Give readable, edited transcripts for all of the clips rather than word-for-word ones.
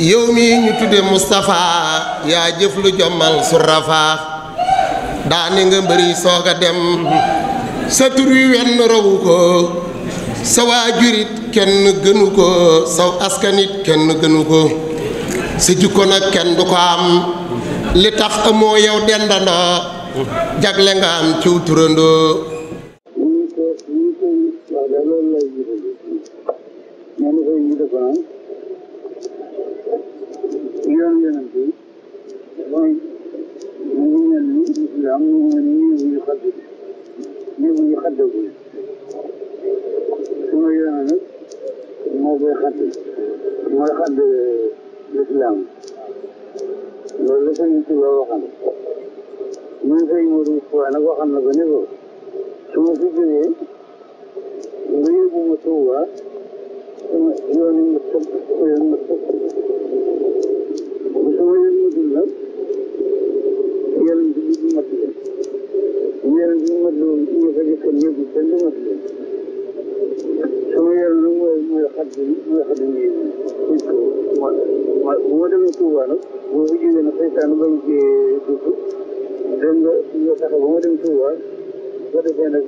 yow mi ñu tudde Moustapha yaa jëf lu jommal su rafaa daani nga mbëri sooga dem sa tur wi wenn rawu ko sa waajurit kenn gënu ko saw askanit kenn gënu ko sa jikko nag kenn du ko am li tax amoo yow dendandoo jagle nga am ciw turandoo الإسلام loolu Serigne Touba waxam ñu Serigne Modou nag waxam na ko ne ko su ma fi jógee nga yóbbu ma Touba yoon yi ma tëb yoon ma tëb su ma yoon matul nag yonent bi du mat leen yonent bi mat loolu ñu fa jëkkoon ñëpp kenn du mat leen sama yoon nag mooy xadd nii bu ma demee Touba nag boo fi jógee nag seytaan bañ cee dugg dem nga fexe ba ma dem Touba ba defee nag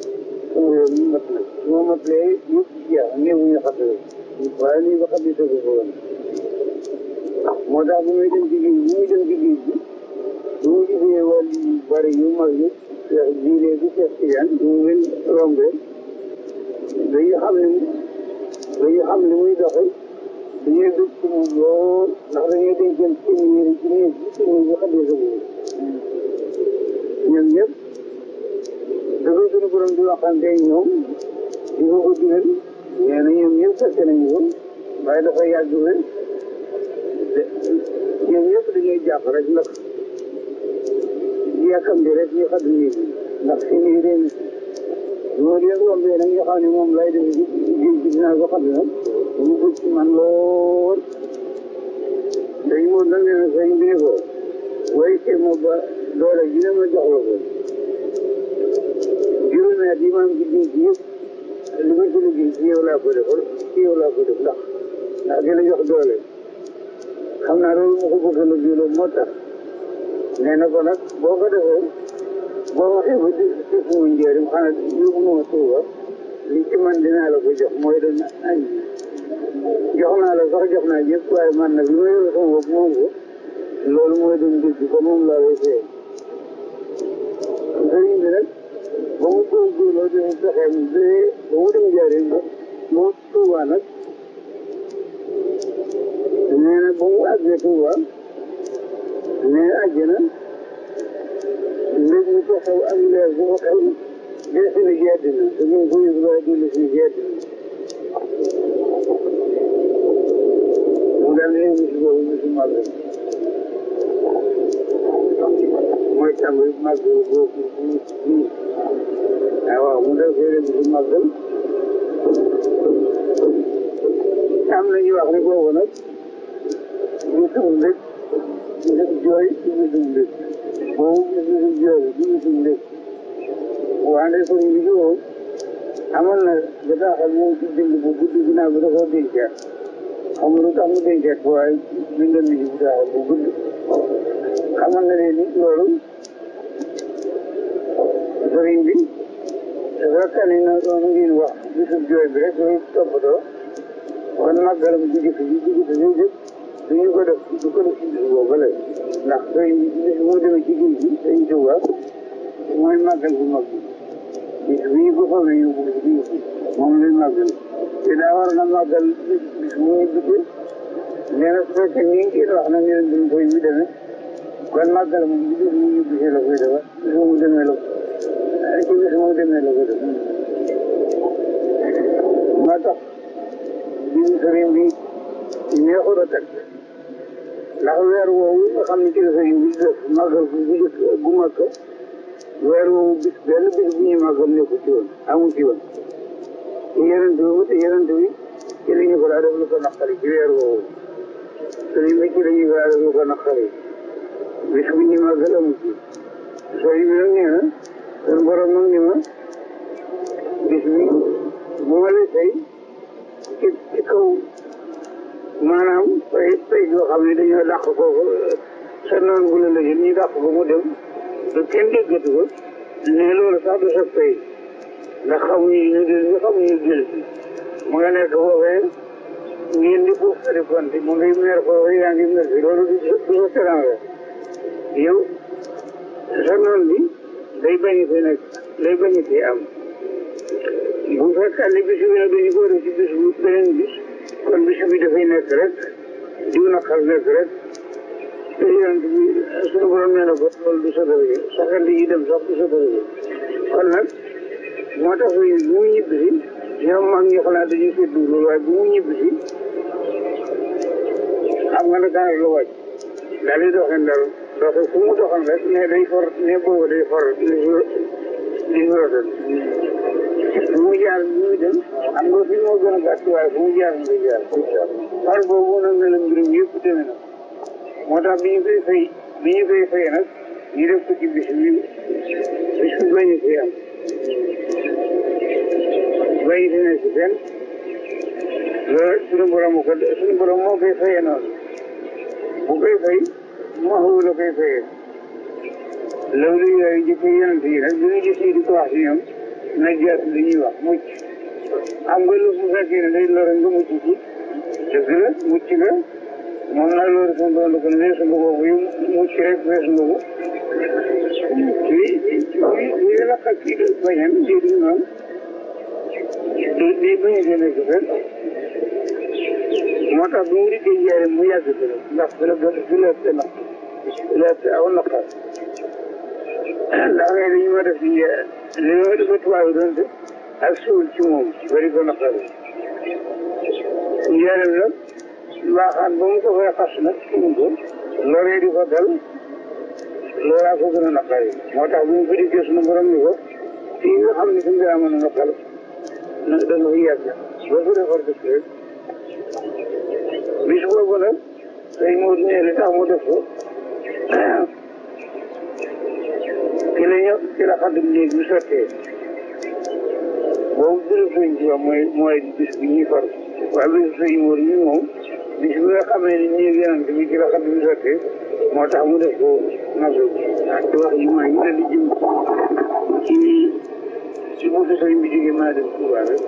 sama yoon ñu mat nag su ma matlee yëpp jeex néew ñu xadd waaye nii ba xadd tegu ko woon moo tax bu muy dem ci géej bi bu mu gisee wàll yu bari yu mag yi Cheikh Jiile bi Cheikh Tidiane bu mu leen rombee dañuy xam ni muy doxee dañuy dugg ci moom lool ndax dañuy denc seen yére ci néeg bi xaddee sa boobu ñoom ñëpp dafay suñu borom di waxante ñoom di ko digal nee na ñoom ñëpp fekk nañu ko waaye dafa yàgg rek ñoom ñëpp dañuy jàpp rek ndax yàkkamti rek ñu xadd néeg bi ndax seen yére moo leen rombee nag nga xam ne moom lay def géej gi dinaa ko xam ne nag mu bëgg ci man lool dañ moom nag nee na sëñ bi ne ko way te ma ba doole ji ma jox la ko juróomi at yi ma am ci géej gi yëpp li ma ci liggéey ci yow laa ko defal ci yow laa ko def ndax di la jox doole xam naa loolu ma ko bëgg a loolu moo tax nee na ko nag boo ko defee boo waxee ba di suñu njëriñ xanaa yóbbu ma Touba li ci man dinaa la ko jox mooy doon añ jox naa la sax jox naa ñëpp waaye man nag li ma yor sama bopp moom ko loolu mooy doon dégg ko moom laa lay fay sëriñ bi nag ba mu góorgóorloo di fexeem ba mu dem njëriñ ba moo Touba nag nee na ba mu àggee Touba nee àjjana léegi ñu ko xew ak leer bu ko xew dee si ni gedd na te ñu ko yëg waaye dund si gedd mu daal ne bis boobu bisu màggal mooy tàmbali màggal boobu waaw mu dal fee bisu màggal am na ñu wax ne boobu nag bisum ndëkk bisum jooy bisum ndëkk boobu bisum jooy bisum ndëkk wante sëriñ bi jowoon amal na bataaxal moom ci bind bu gudd ginnaaw bi dafa dencaat xam lu tax mu dencaat waaye bindoon na ci bataaxal bu gudd xamal na leen ni loolu sëriñ bi dafa kani na doon ngeen wax bisub jooy bi rek dafa toppatoo kon màggalam bu jëkk bi duñu ko def du ko def ci bis boobu la ndax sëriñ bi bis moo demee ci géej gi sëriñ Touba mooy màggal bu mag bi bis bii ko foofee yóbbu moom lay màggal te daa war na màggal bis bu ñu duggee nee na su fekkee nii ngeen wax na ne duñ koy bi demee kon màggal moom bi bis mu ñu gisee la koy defa bis mu demee la ci bis mu demee la koy def moo tax bisu sëriñ bi neexul a teg ndax weer woowu nga xam ne ci la sëriñ bi def màggal bu mag weer woowu benn bis bu ñuy màggal nekku ci woon amu ci woon yeneen bi ci la ñu ko daa def lu ko naqari ci weer woowu sëriñ bi ci la ñu ko daa def lu ko naqari bis bu ñuy màggal amu ci sëriñ bi nag nee na seen borom nag ni ma bis bi bu ma lay tey ci kaw maanaam pay yoo xam ne dañoo dàq foofu sa noonu bu la lëjël ñu dàq ko mu dem ba kenn déggatu ko ne loolu sax du sa pay ndax xamuñu jël mu nga nekk foofee ngeen di foofu sa konti mu ngay meer foofee yaa ngi mer fi loolu du sa teranga yow sa noonu bi day bañ fi nekk day bañ fi am bu fekkee ne bis bi nag dañu ko def ci bis bu beneen bis kon bis bi dafay nekk rek diw naqar nekk rek te yonent bi suñu borom nee na ko loolu du sa dërëjë saxal yi dem sax du sa dërëjë kon nag moo tax bu mu ñibbi si ñoom mag ñi xalaat dañuy séddu loolu waaye bu mu ñibbi si xam nga ne daanaka la wàcc daal di doxee ndar doxe fu mu doxal rek ne day for ne boobu day for li ñu rotal fu mu jaar bu muy dem xam nga fi moo gën a gàtt waaye fu mu jaar nga jaar xar boobu nag ne la mbirum yëpp demee na moo tax bi ñu koy fay nag ñu def ko ci bis bi bañu fi am bañu fi nekk fenn loolu suñu borom moo koy fayee noonu bu koy fay maxu la koy fayee loolu yooyu jëkk yonent yi nag bi ñu gis di ko wax si ñoom najaat li ñuy wax mucc xam nga lu bu fekkee ne day lore nga mucc ci dëgg la mucc nga moom naa loolu suñu doon ko weesu nga boobu yu mucc rek weesu nga ko lii la xak kii bañam déedéet noonu di bañu see nekk fenn moo tax bu mu dikkee jaare mu yàgg fi la ndax fi la aw naqar ndax ngay dañu ma def li ma def tubaab yi doon def ak suul ci moom bari ko naqar njaareem nag mbaaxaan ba mu ko fay xas nag suñ ko loree di ko dal loolaa ko gën a naqar yi moo tax bu mu fi dikkee suñu borom ni ko fii nga xam ne fi nga amoon a naqar da nga fi yàgg ba fi defar dëkk rek bis boobu nag say moo ne li tax mu def ko ci la xaddam léegi bi sottee boobu bisu sëñ bi mooy bis bi ñuy far waaye bisu sëñ Moor bi moom bis bi nga xamee ne ñii yonent bi ci la xaddam bi sottee moo tax mu def ko nasu te wax yi mooy ñu di jëm ci bu fi sëñ bi jógee maa dem Touba rek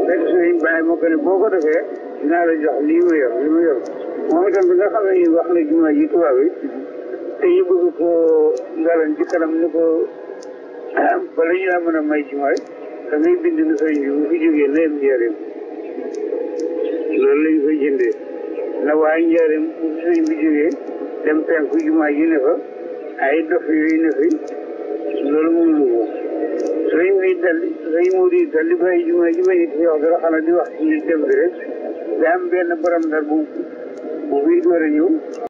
fekk sëñ bàyyi moo ko ne boo ko defee dinaa la jox lii ma yor moom itam bi nga xam ne wax na jumaa ji Touba bi te ñu bëgg ko ngalan ci kanam ni ko bala ñu la mën a may ci mooy da ngay bind na sëñ bi bu fi jógee na yem njaareem loolu lañ koy jëndee na waaye njaareem bu fi sëñ bi jógee dem penku jumaa ji ne fa ay dof yooyu ne fi loolu mënulu ko sëñ bi sëñ Modou yi dal di bàyyi jumaa ji bañ fi wax dara xanaa di wax ci dem bi rek da am benn borom ndar bu fi door a ñëw